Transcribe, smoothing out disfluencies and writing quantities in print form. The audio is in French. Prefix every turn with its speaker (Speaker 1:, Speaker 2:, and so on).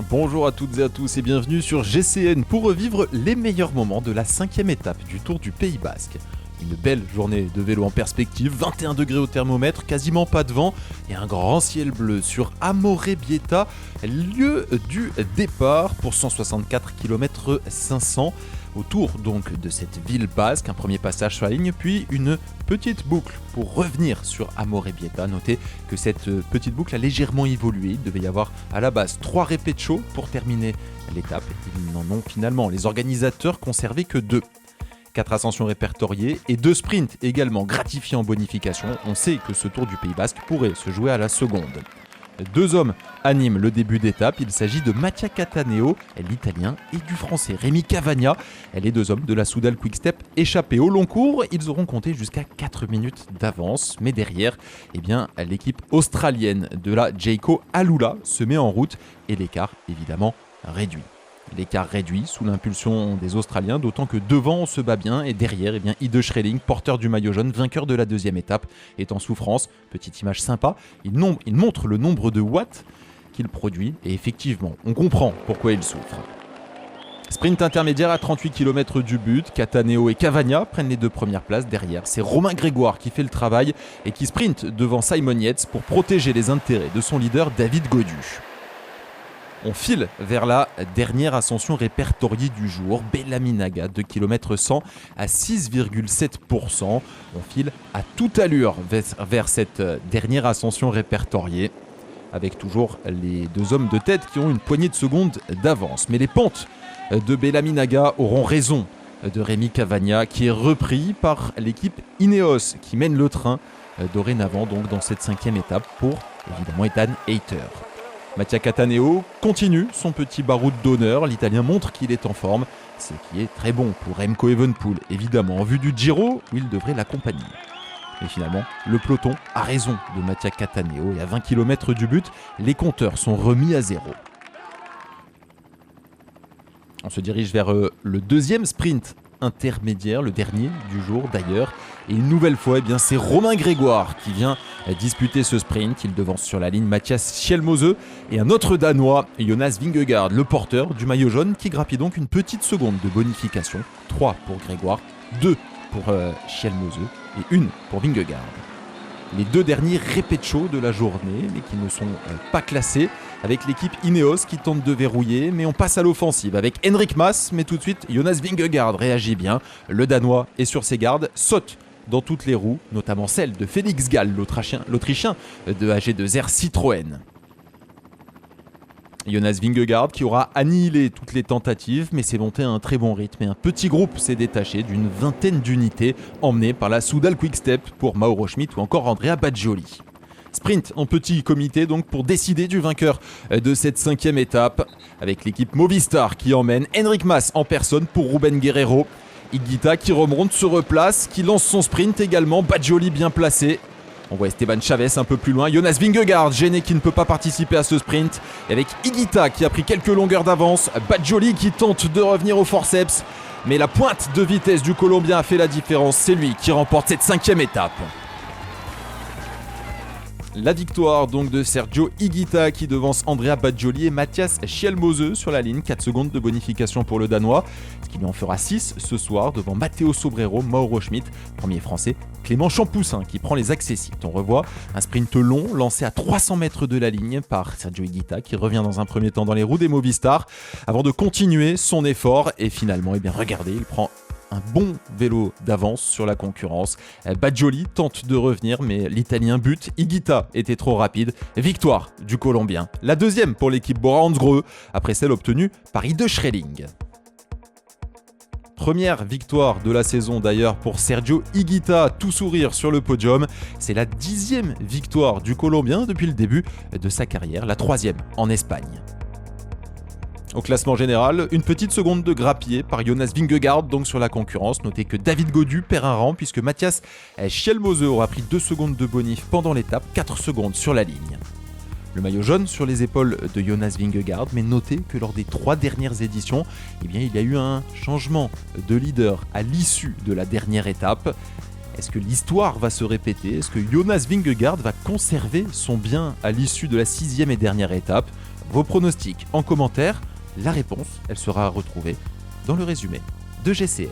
Speaker 1: Bonjour à toutes et à tous et bienvenue sur GCN pour revivre les meilleurs moments de la 5e étape du Tour du Pays Basque. Une belle journée de vélo en perspective, 21 degrés au thermomètre, quasiment pas de vent et un grand ciel bleu sur Amorebieta, lieu du départ pour 164 km 500. Autour donc de cette ville basque, un premier passage sur la ligne, puis une petite boucle pour revenir sur Amorebieta. Notez que cette petite boucle a légèrement évolué. Il devait y avoir à la base 3 répétitions pour terminer l'étape. Ils n'en ont finalement, les organisateurs, conservé que 2. 4 ascensions répertoriées et 2 sprints également gratifiés en bonification. On sait que ce Tour du Pays Basque pourrait se jouer à la seconde. 2 hommes animent le début d'étape. Il s'agit de Mattia Cattaneo, l'Italien, et du Français Rémi Cavagna. Les 2 hommes de la Soudal Quick-Step échappés au long cours. Ils auront compté jusqu'à 4 minutes d'avance. Mais derrière, l'équipe australienne de la Jayco Alula se met en route et l'écart évidemment réduit. L'écart réduit sous l'impulsion des Australiens, d'autant que devant on se bat bien et derrière, Ide Schreling, porteur du maillot jaune, vainqueur de la 2e étape, est en souffrance. Petite image sympa, il montre le nombre de watts qu'il produit et effectivement, on comprend pourquoi il souffre. Sprint intermédiaire à 38 km du but, Cattaneo et Cavagna prennent les 2 premières places. Derrière, c'est Romain Grégoire qui fait le travail et qui sprint devant Simon Yates pour protéger les intérêts de son leader David Gaudu. On file vers la dernière ascension répertoriée du jour, Belaminaga, 2 km 100 à 6,7%. On file à toute allure vers cette dernière ascension répertoriée, avec toujours les 2 hommes de tête qui ont une poignée de secondes d'avance. Mais les pentes de Belaminaga auront raison de Rémi Cavagna, qui est repris par l'équipe Ineos, qui mène le train dorénavant donc dans cette 5e étape pour évidemment Ethan Hayter. Mattia Cattaneo continue son petit baroud d'honneur. L'Italien montre qu'il est en forme, ce qui est très bon pour Remco Evenepoel, évidemment, en vue du Giro où il devrait l'accompagner. Mais finalement, le peloton a raison de Mattia Cattaneo et à 20 km du but, les compteurs sont remis à zéro. On se dirige vers le 2e sprint intermédiaire, le dernier du jour d'ailleurs. Et une nouvelle fois, c'est Romain Grégoire qui vient disputer ce sprint. Il devance sur la ligne Mathias Schjelmose et un autre Danois, Jonas Vingegaard, le porteur du maillot jaune, qui grappille donc une petite seconde de bonification. 3 pour Grégoire, 2 pour Schjelmose et 1 pour Vingegaard. Les 2 derniers répétitions de la journée, mais qui ne sont pas classés, avec l'équipe Ineos qui tente de verrouiller, mais on passe à l'offensive avec Enric Mas, mais tout de suite Jonas Vingegaard réagit bien. Le Danois est sur ses gardes, saute dans toutes les roues, notamment celle de Félix Gall, l'Autrichien de AG2R Citroën. Jonas Vingegaard qui aura annihilé toutes les tentatives, mais s'est monté à un très bon rythme et un petit groupe s'est détaché d'une vingtaine d'unités emmenées par la Soudal Quick-Step pour Mauro Schmid ou encore Andrea Baggioli. Sprint en petit comité donc pour décider du vainqueur de cette 5e étape, avec l'équipe Movistar qui emmène Enric Mas en personne pour Ruben Guerrero. Higuita qui remonte, se replace, qui lance son sprint également, Baggioli bien placé. On voit Esteban Chavez un peu plus loin, Jonas Vingegaard gêné qui ne peut pas participer à ce sprint, et avec Higuita qui a pris quelques longueurs d'avance, Baggioli qui tente de revenir au forceps, mais la pointe de vitesse du Colombien a fait la différence, c'est lui qui remporte cette 5e étape. La victoire donc de Sergio Higuita qui devance Andrea Baggioli et Mathias Schjelmose sur la ligne, 4 secondes de bonification pour le Danois, ce qui lui en fera 6 ce soir devant Matteo Sobrero, Mauro Schmid, premier français, Clément Champoussin qui prend les accessibles. On revoit un sprint long lancé à 300 mètres de la ligne par Sergio Higuita qui revient dans un premier temps dans les roues des Movistar avant de continuer son effort et finalement, regardez, il prend un bon vélo d'avance sur la concurrence. Baggioli tente de revenir, mais l'Italien bute. Higuita était trop rapide. Victoire du Colombien. La 2e pour l'équipe Bora-Hansgrohe, après celle obtenue par Ide Schreling. Première victoire de la saison d'ailleurs pour Sergio Higuita, tout sourire sur le podium. C'est la 10e victoire du Colombien depuis le début de sa carrière, la 3e en Espagne. Au classement général, une petite seconde de grappillé par Jonas Vingegaard donc sur la concurrence. Notez que David Gaudu perd un rang puisque Mathias Schjelmose aura pris 2 secondes de bonif pendant l'étape, 4 secondes sur la ligne. Le maillot jaune sur les épaules de Jonas Vingegaard, mais notez que lors des 3 dernières éditions, il y a eu un changement de leader à l'issue de la dernière étape. Est-ce que l'histoire va se répéter ? Est-ce que Jonas Vingegaard va conserver son bien à l'issue de la 6e et dernière étape ? vos pronostics en commentaire. La réponse, elle sera retrouvée dans le résumé de GCN.